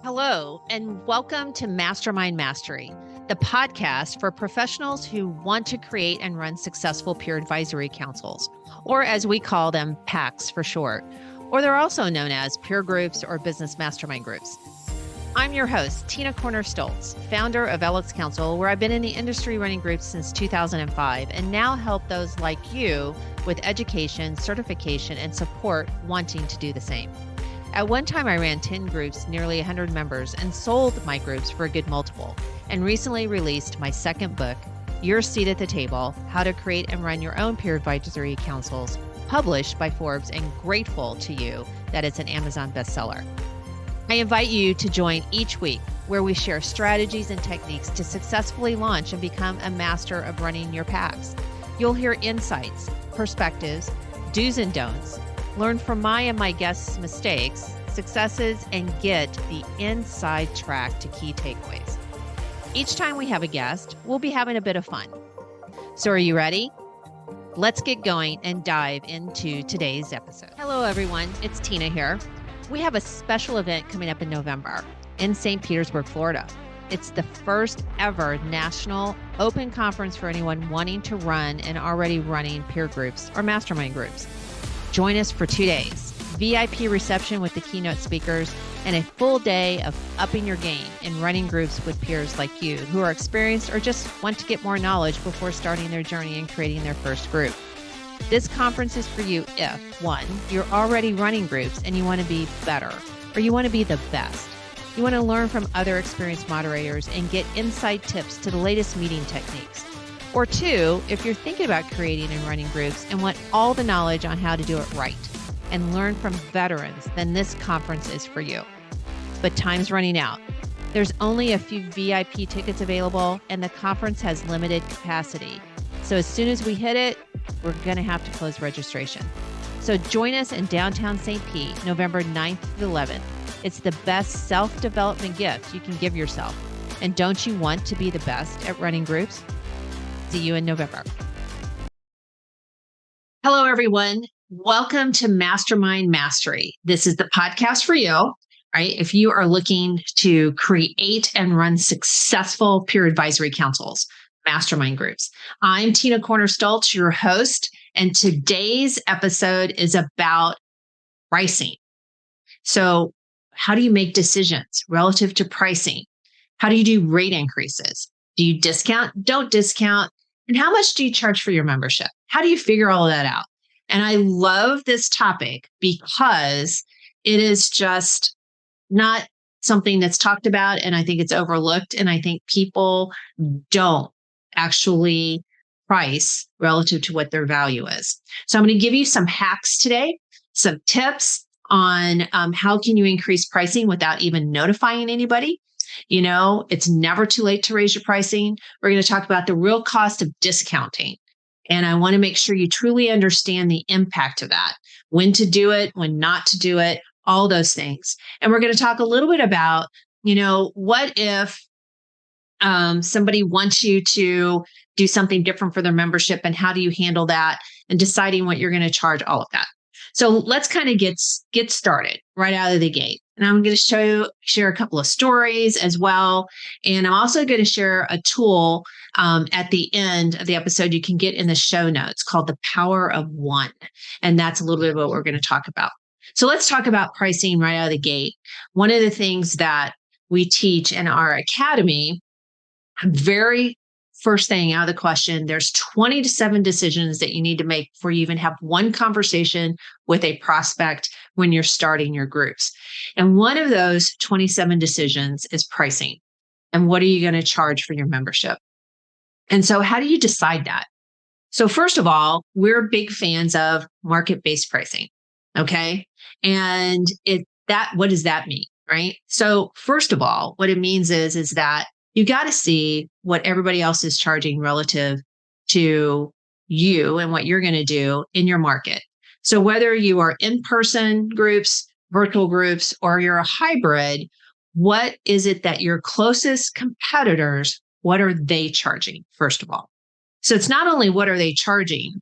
Hello, and welcome to Mastermind Mastery, the podcast for professionals who want to create and run successful peer advisory councils, or as we call them, PACs for short, or they're also known as peer groups or business mastermind groups. I'm your host, Tina Corner-Stoltz, founder of LX Council, where I've been in the industry running groups since 2005 and now help those like you with education, certification, and support wanting to do the same. At one time, I ran 10 groups, nearly 100 members, and sold my groups for a good multiple, and recently released my second book, Your Seat at the Table, How to Create and Run Your Own Peer Advisory Councils, published by Forbes, and grateful to you that it's an Amazon bestseller. I invite you to join each week where we share strategies and techniques to successfully launch and become a master of running your PACs. You'll hear insights, perspectives, do's and don'ts, learn from my and my guests' mistakes, successes, and get the inside track to key takeaways. Each time we have a guest, we'll be having a bit of fun. So are you ready? Let's get going and dive into today's episode. Hello, everyone. It's Tina here. We have a special event coming up in November in St. Petersburg, Florida. It's the first ever national open conference for anyone wanting to run and already running peer groups or mastermind groups. Join us for 2 days, VIP reception with the keynote speakers, and a full day of upping your game in running groups with peers like you who are experienced or just want to get more knowledge before starting their journey and creating their first group. This conference is for you if, one, you're already running groups and you want to be better, or you want to be the best. You want to learn from other experienced moderators and get inside tips to the latest meeting techniques. Or two, if you're thinking about creating and running groups and want all the knowledge on how to do it right and learn from veterans, then this conference is for you. But time's running out. There's only a few VIP tickets available and the conference has limited capacity. So as soon as we hit it, we're going to have to close registration. So join us in downtown St. Pete, November 9th to the 11th. It's the best self-development gift you can give yourself. And don't you want to be the best at running groups? See you in November. Hello, everyone. Welcome to Mastermind Mastery. This is the podcast for you, right? If you are looking to create and run successful peer advisory councils, mastermind groups. I'm Tina Corner-Stoltz, your host, and today's episode is about pricing. So how do you make decisions relative to pricing? How do you do rate increases? Do you discount? Don't discount? And how much do you charge for your membership? How do you figure all of that out? And I love this topic because it is just not something that's talked about, and I think it's overlooked. And I think people don't actually price relative to what their value is. So I'm going to give you some hacks today, some tips on how can you increase pricing without even notifying anybody. You know, it's never too late to raise your pricing. We're going to talk about the real cost of discounting. And I want to make sure you truly understand the impact of that, when to do it, when not to do it, all those things. And we're going to talk a little bit about, what if somebody wants you to do something different for their membership, and how do you handle that, and deciding what you're going to charge, all of that. So let's kind of get started right out of the gate. And I'm going to share a couple of stories as well. And I'm also going to share a tool at the end of the episode you can get in the show notes called The Power of One. And that's a little bit of what we're going to talk about. So let's talk about pricing right out of the gate. One of the things that we teach in our academy, very first thing out of the question, there's 27 decisions that you need to make before you even have one conversation with a prospect when you're starting your groups. And one of those 27 decisions is pricing. And what are you going to charge for your membership? And so how do you decide that? So first of all, we're big fans of market-based pricing. Okay. And what does that mean? Right. So first of all, what it means is that you got to see what everybody else is charging relative to you and what you're going to do in your market. So whether you are in-person groups, virtual groups, or you're a hybrid, what is it that your closest competitors, what are they charging, first of all? So it's not only what are they charging,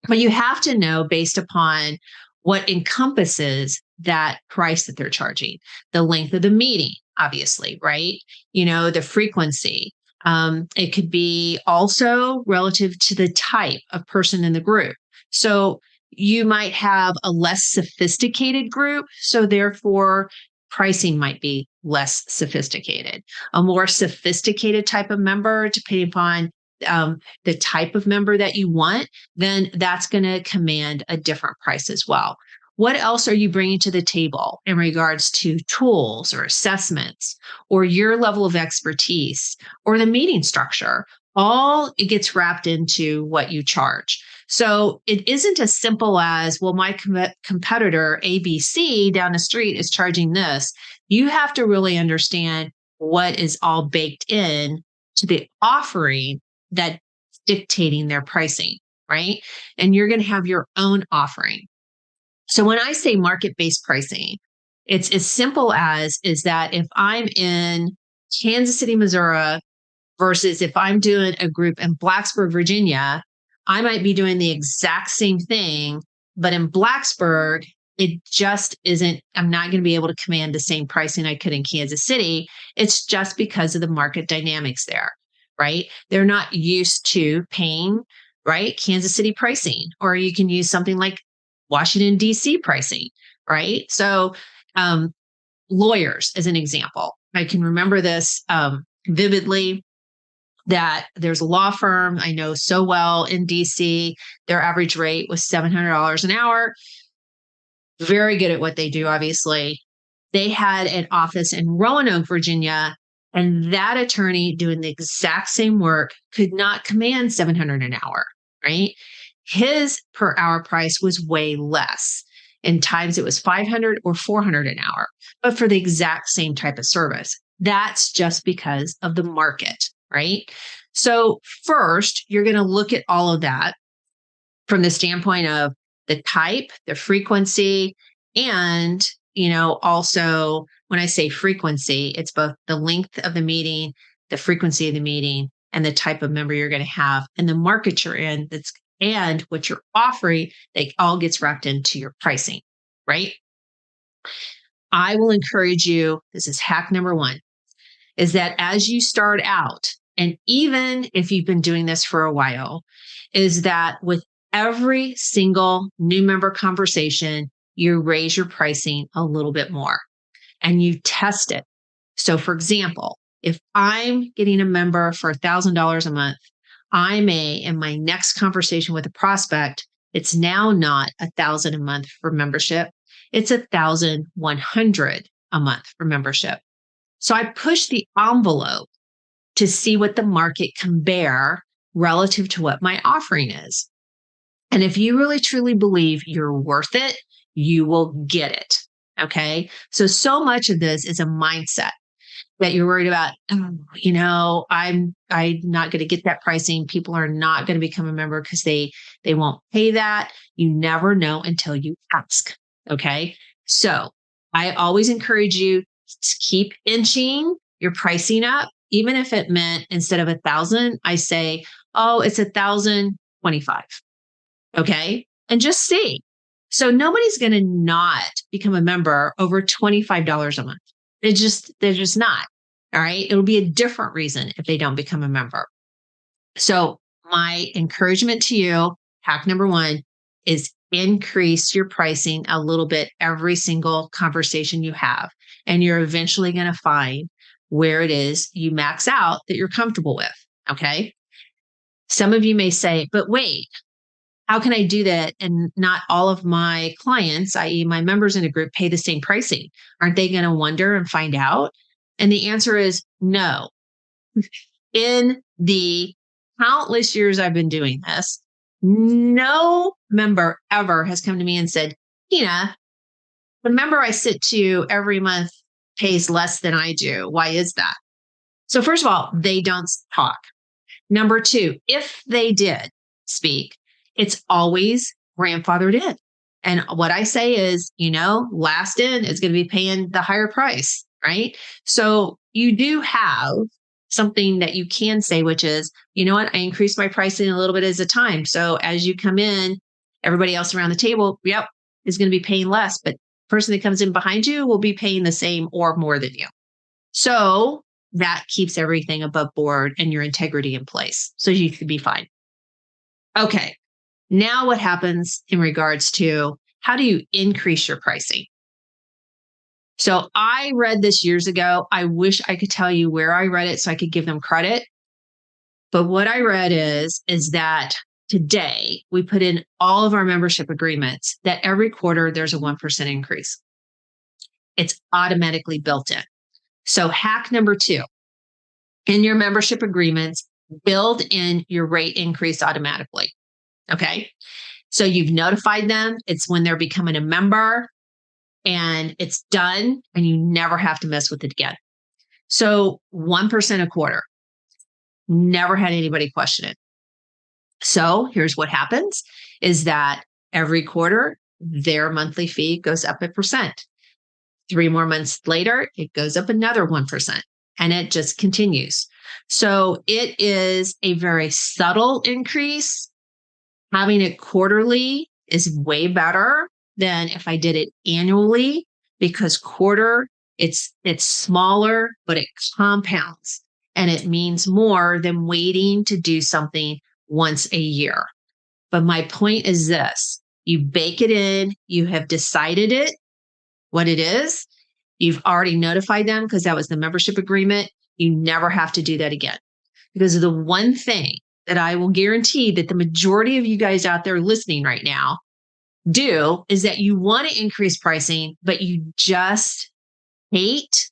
but you have to know based upon what encompasses that price that they're charging, the length of the meeting, obviously, right? The frequency. It could be also relative to the type of person in the group. So you might have a less sophisticated group. So therefore, pricing might be less sophisticated. A more sophisticated type of member, depending upon the type of member that you want, then that's going to command a different price as well. What else are you bringing to the table in regards to tools or assessments or your level of expertise or the meeting structure? All it gets wrapped into what you charge. So it isn't as simple as, well, my competitor ABC down the street is charging this. You have to really understand what is all baked in to the offering that's dictating their pricing, right? And you're going to have your own offering. So when I say market-based pricing, it's as simple as is that if I'm in Kansas City, Missouri, versus if I'm doing a group in Blacksburg, Virginia, I might be doing the exact same thing, but in Blacksburg, it just isn't, I'm not going to be able to command the same pricing I could in Kansas City. It's just because of the market dynamics there, right? They're not used to paying, right, Kansas City pricing, or you can use something like Washington, D.C. pricing, right? So lawyers, as an example, I can remember this vividly, that there's a law firm I know so well in DC. Their average rate was $700 an hour. Very good at what they do, obviously. They had an office in Roanoke, Virginia, and that attorney doing the exact same work could not command $700 an hour, right? His per hour price was way less. In times it was $500 or $400 an hour, but for the exact same type of service. That's just because of the market, right? So first, you're going to look at all of that from the standpoint of the type, the frequency, and, also when I say frequency, it's both the length of the meeting, the frequency of the meeting, and the type of member you're going to have, and the market you're in, and what you're offering, that all gets wrapped into your pricing, right? I will encourage you, this is hack number one, is that as you start out, and even if you've been doing this for a while, is that with every single new member conversation, you raise your pricing a little bit more and you test it. So for example, if I'm getting a member for $1,000 a month, I may, in my next conversation with a prospect, it's now not $1,000 a month for membership. It's $1,100 a month for membership. So I push the envelope to see what the market can bear relative to what my offering is. And if you really truly believe you're worth it, you will get it. Okay. So much of this is a mindset that you're worried about, I'm not going to get that pricing. People are not going to become a member because they won't pay that. You never know until you ask. Okay. So I always encourage you to keep inching your pricing up. Even if it meant instead of 1,000, I say, oh, it's 1,025. Okay. And just see. So nobody's going to not become a member over $25 a month. They're just not. All right. It'll be a different reason if they don't become a member. So my encouragement to you, hack number one, is increase your pricing a little bit every single conversation you have. And you're eventually going to find where it is you max out that you're comfortable with. Okay. Some of you may say, but wait, how can I do that? And not all of my clients, i.e. my members in a group, pay the same pricing. Aren't they going to wonder and find out? And the answer is no. In the countless years I've been doing this, no member ever has come to me and said, Tina, the member I sit to every month pays less than I do. Why is that? So first of all, they don't talk. Number two, if they did speak, it's always grandfathered in. And what I say is, last in is going to be paying the higher price, right? So you do have something that you can say, which is, you know what, I increased my pricing a little bit as a time. So as you come in, everybody else around the table, is going to be paying less, but person that comes in behind you will be paying the same or more than you. So that keeps everything above board and your integrity in place. So you can be fine. Okay. Now what happens in regards to how do you increase your pricing? So I read this years ago. I wish I could tell you where I read it so I could give them credit. But what I read is that today we put in all of our membership agreements that every quarter there's a 1% increase. It's automatically built in. So hack number 2, in your membership agreements, build in your rate increase automatically. Okay. So you've notified them. It's when they're becoming a member and it's done and you never have to mess with it again. So 1% a quarter. Never had anybody question it. So here's what happens is that every quarter, their monthly fee goes up 1%. 3 more months later, it goes up another 1%, and it just continues. So it is a very subtle increase. Having it quarterly is way better than if I did it annually, because quarter, it's smaller, but it compounds and it means more than waiting to do something once a year. But my point is this: you bake it in, you have decided it, what it is. You've already notified them because that was the membership agreement. You never have to do that again. Because of the one thing that I will guarantee that the majority of you guys out there listening right now do is that you want to increase pricing, but you just hate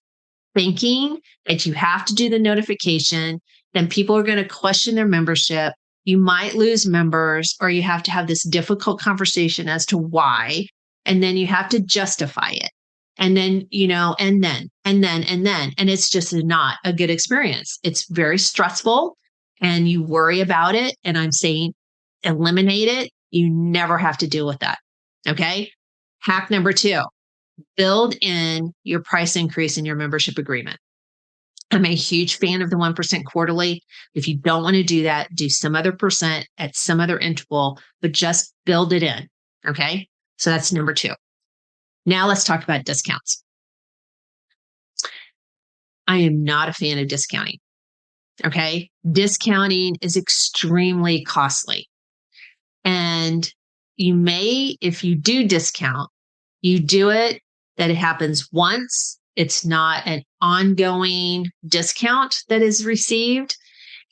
thinking that you have to do the notification. Then people are going to question their membership. You might lose members, or you have to have this difficult conversation as to why. And then you have to justify it. And then, and then. And it's just not a good experience. It's very stressful and you worry about it. And I'm saying eliminate it. You never have to deal with that. Okay. Hack number 2, build in your price increase in your membership agreement. I'm a huge fan of the 1% quarterly. If you don't want to do that, do some other percent at some other interval, but just build it in. Okay. So that's number 2. Now let's talk about discounts. I am not a fan of discounting. Okay. Discounting is extremely costly. And you may, if you do discount, you do it that it happens once. It's not an ongoing discount that is received,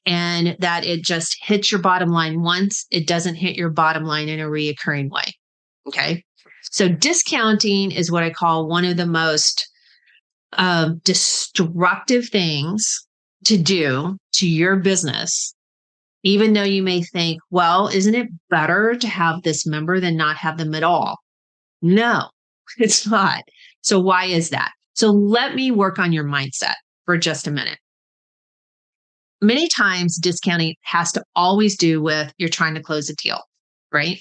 and that it just hits your bottom line once. It doesn't hit your bottom line in a reoccurring way. Okay. So discounting is what I call one of the most destructive things to do to your business, even though you may think, well, isn't it better to have this member than not have them at all? No, it's not. So why is that? So let me work on your mindset for just a minute. Many times discounting has to always do with you're trying to close a deal, right?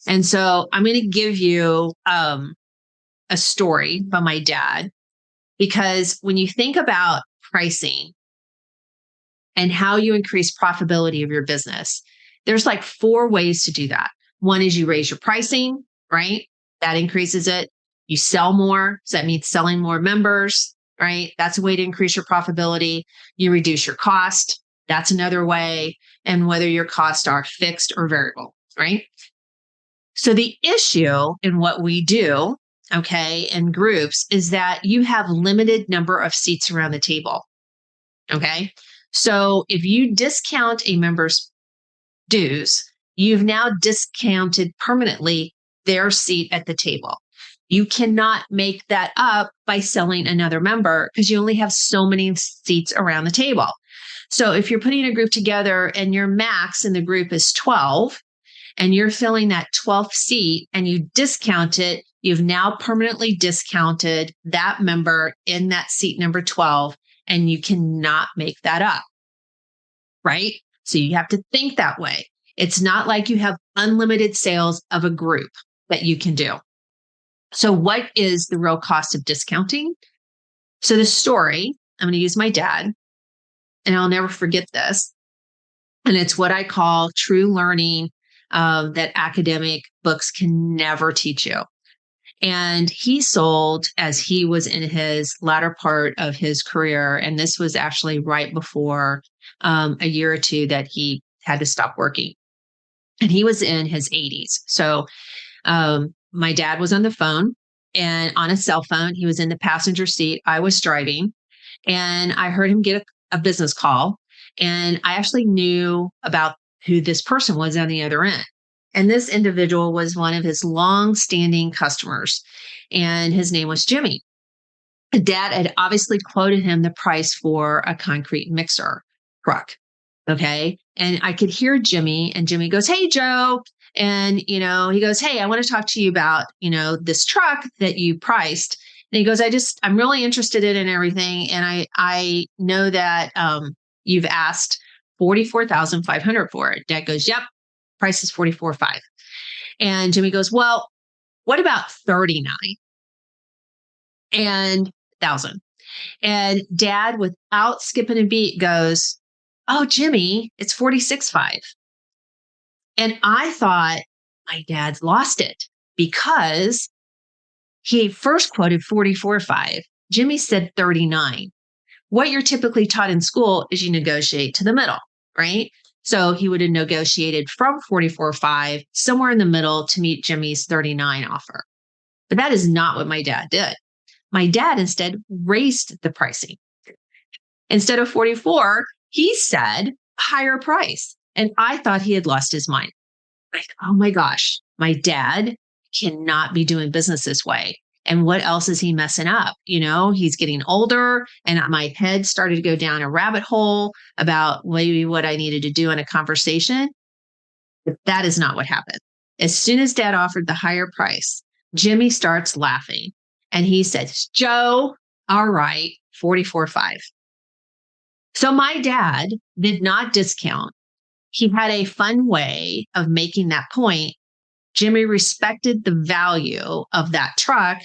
And so I'm going to give you a story by my dad, because when you think about pricing and how you increase profitability of your business, there's like 4 ways to do that. One is you raise your pricing, right? That increases it. You sell more. So that means selling more members, right? That's a way to increase your profitability. You reduce your cost. That's another way. And whether your costs are fixed or variable, right? So the issue in what we do, okay, in groups is that you have limited number of seats around the table. Okay. So if you discount a member's dues, you've now discounted permanently their seat at the table. You cannot make that up by selling another member because you only have so many seats around the table. So if you're putting a group together and your max in the group is 12, and you're filling that 12th seat and you discount it, you've now permanently discounted that member in that seat number 12, and you cannot make that up, right? So you have to think that way. It's not like you have unlimited sales of a group that you can do. So what is the real cost of discounting? So the story, I'm going to use my dad, and I'll never forget this. And it's what I call true learning that academic books can never teach you. And he sold as he was in his latter part of his career. And this was actually right before a year or two that he had to stop working. And he was in his 80s. So my dad was on the phone and on a cell phone. He was in the passenger seat. I was driving and I heard him get a business call. And I actually knew about who this person was on the other end. And this individual was one of his long-standing customers, and his name was Jimmy. Dad had obviously quoted him the price for a concrete mixer truck. Okay. And I could hear Jimmy, and Jimmy goes, "Hey, Joe." And, he goes, "Hey, I want to talk to you about, this truck that you priced." And he goes, I'm really interested in everything. And I know that, you've asked 44,500 for it. Dad goes, "Yep. Price is 44,500." And Jimmy goes, "Well, what about 39 and 1,000?" And Dad, without skipping a beat, goes, "Oh, Jimmy, it's 46,500." And I thought my dad's lost it because he first quoted 44,500. Jimmy said 39. What you're typically taught in school is you negotiate to the middle, right? So he would have negotiated from 44,500 somewhere in the middle to meet Jimmy's 39 offer. But that is not what my dad did. My dad instead raised the pricing. Instead of 44, he said higher price. And I thought he had lost his mind. Like, oh my gosh, my dad cannot be doing business this way. And what else is he messing up? He's getting older, and my head started to go down a rabbit hole about maybe what I needed to do in a conversation. But that is not what happened. As soon as Dad offered the higher price, Jimmy starts laughing and he says, "Joe, all right, 44,500. So my dad did not discount. He had a fun way of making that point. Jimmy respected the value of that truck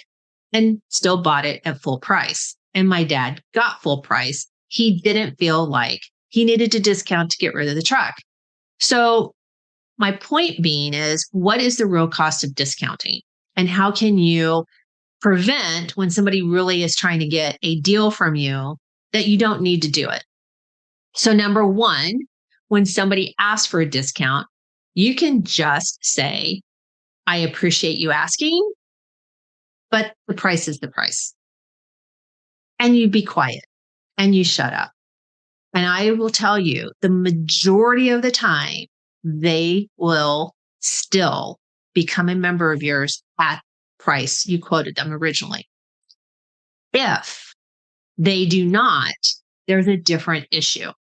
and still bought it at full price. And my dad got full price. He didn't feel like he needed to discount to get rid of the truck. So my point being is, what is the real cost of discounting? And how can you prevent when somebody really is trying to get a deal from you that you don't need to do it? So number one, when somebody asks for a discount, you can just say, "I appreciate you asking, but the price is the price." And you be quiet and you shut up. And I will tell you, the majority of the time, they will still become a member of yours at price you quoted them originally. If they do not, there's a different issue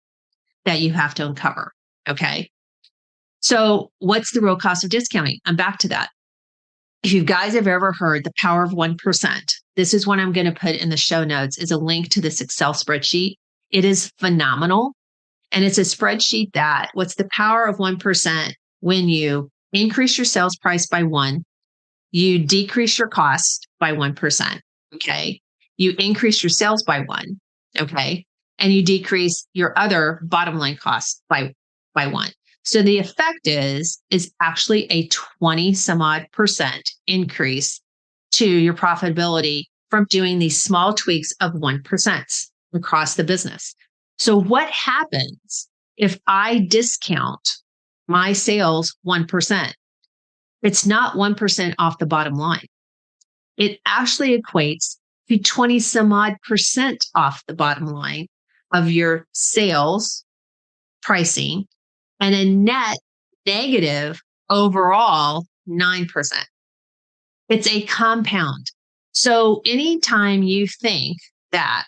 that you have to uncover. Okay. So what's the real cost of discounting? I'm back to that. If you guys have ever heard the power of 1%, this is what I'm going to put in the show notes, is a link to this Excel spreadsheet. It is phenomenal. And it's a spreadsheet that what's the power of 1% when you increase your sales price by 1, you decrease your cost by 1%. Okay. You increase your sales by 1. Okay. And you decrease your other bottom line costs by 1. So the effect is actually a 20 some odd percent increase to your profitability from doing these small tweaks of 1% across the business. So what happens if I discount my sales 1%? It's not 1% off the bottom line. It actually equates to 20 some odd percent off the bottom line of your sales pricing, and a net negative overall 9%. It's a compound. So anytime you think that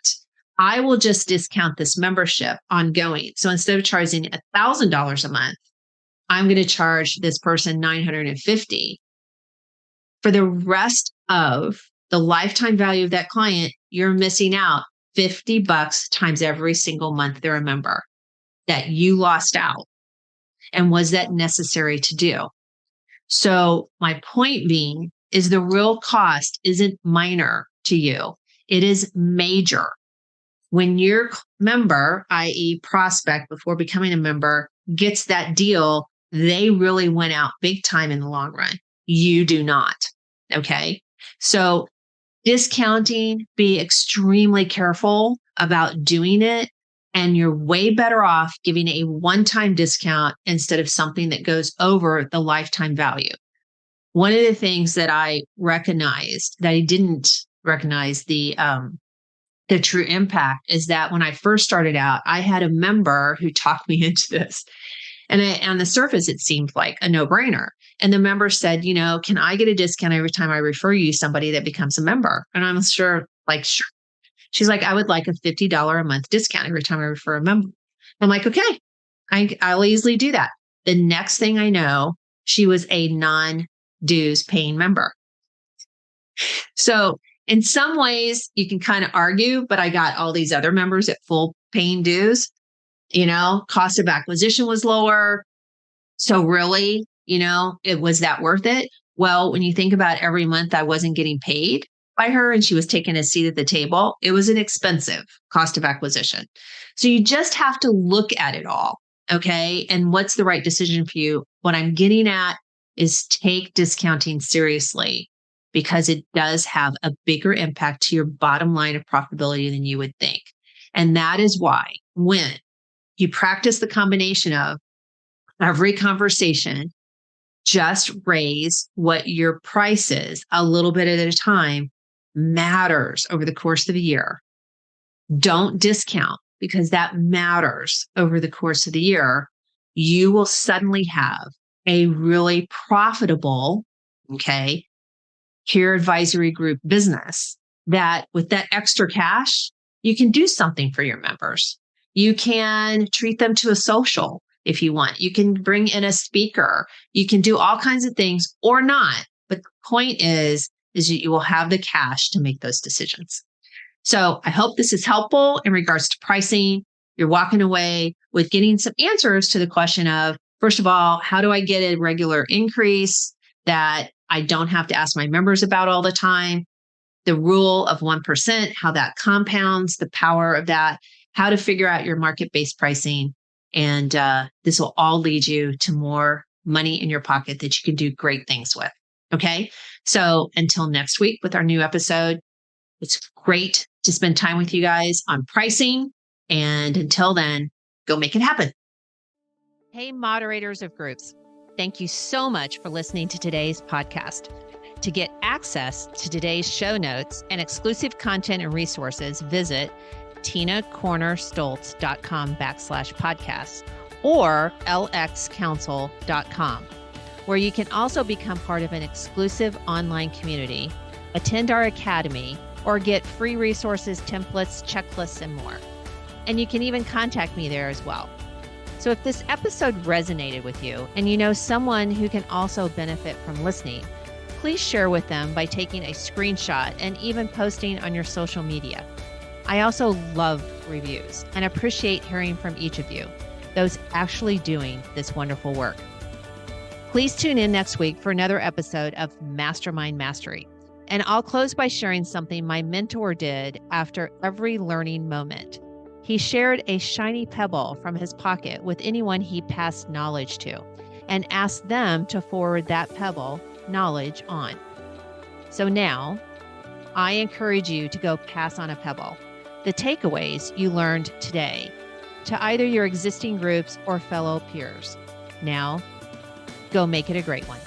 I will just discount this membership ongoing, so instead of charging $1,000 a month, I'm going to charge this person $950 for the rest of the lifetime value of that client, you're missing out $50 times every single month they're a member that you lost out. And was that necessary to do? So my point being is the real cost isn't minor to you. It is major. When your member, i.e. prospect before becoming a member, gets that deal, they really went out big time in the long run. You do not. Okay. So discounting, be extremely careful about doing it. And you're way better off giving a one-time discount instead of something that goes over the lifetime value. One of the things that I recognized that I didn't recognize the true impact is that when I first started out, I had a member who talked me into this. And on the surface, it seemed like a no-brainer. And the member said, can I get a discount every time I refer you somebody that becomes a member? And I'm sure. She's like, I would like a $50 a month discount every time I refer a member. I'm like, okay, I'll easily do that. The next thing I know, she was a non-dues paying member. So in some ways you can kind of argue, but I got all these other members at full paying dues, cost of acquisition was lower. So really, it was that worth it? Well, when you think about every month I wasn't getting paid by her and she was taking a seat at the table, it was an expensive cost of acquisition. So you just have to look at it all. Okay. And what's the right decision for you? What I'm getting at is take discounting seriously because it does have a bigger impact to your bottom line of profitability than you would think. And that is why when you practice the combination of every conversation, just raise what your price is a little bit at a time matters over the course of a year. Don't discount because that matters over the course of the year. You will suddenly have a really profitable, peer advisory group business that with that extra cash, you can do something for your members. You can treat them to a social if you want. You can bring in a speaker. You can do all kinds of things or not. But the point is that you will have the cash to make those decisions. So I hope this is helpful in regards to pricing. You're walking away with getting some answers to the question of, first of all, how do I get a regular increase that I don't have to ask my members about all the time? The rule of 1%, how that compounds, the power of that, how to figure out your market-based pricing. And this will all lead you to more money in your pocket that you can do great things with. Okay. So until next week with our new episode, it's great to spend time with you guys on pricing. And until then, go make it happen. Hey, moderators of groups. Thank you so much for listening to today's podcast. To get access to today's show notes and exclusive content and resources, visit tinacornerstoltz.com/podcast or lxcouncil.com, where you can also become part of an exclusive online community, attend our academy, or get free resources, templates, checklists, and more. And you can even contact me there as well. So if this episode resonated with you and you know someone who can also benefit from listening, please share with them by taking a screenshot and even posting on your social media. I also love reviews and appreciate hearing from each of you, those actually doing this wonderful work. Please tune in next week for another episode of Mastermind Mastery. And I'll close by sharing something my mentor did after every learning moment. He shared a shiny pebble from his pocket with anyone he passed knowledge to and asked them to forward that pebble knowledge on. So now, I encourage you to go pass on a pebble, the takeaways you learned today, to either your existing groups or fellow peers. Now, go make it a great one.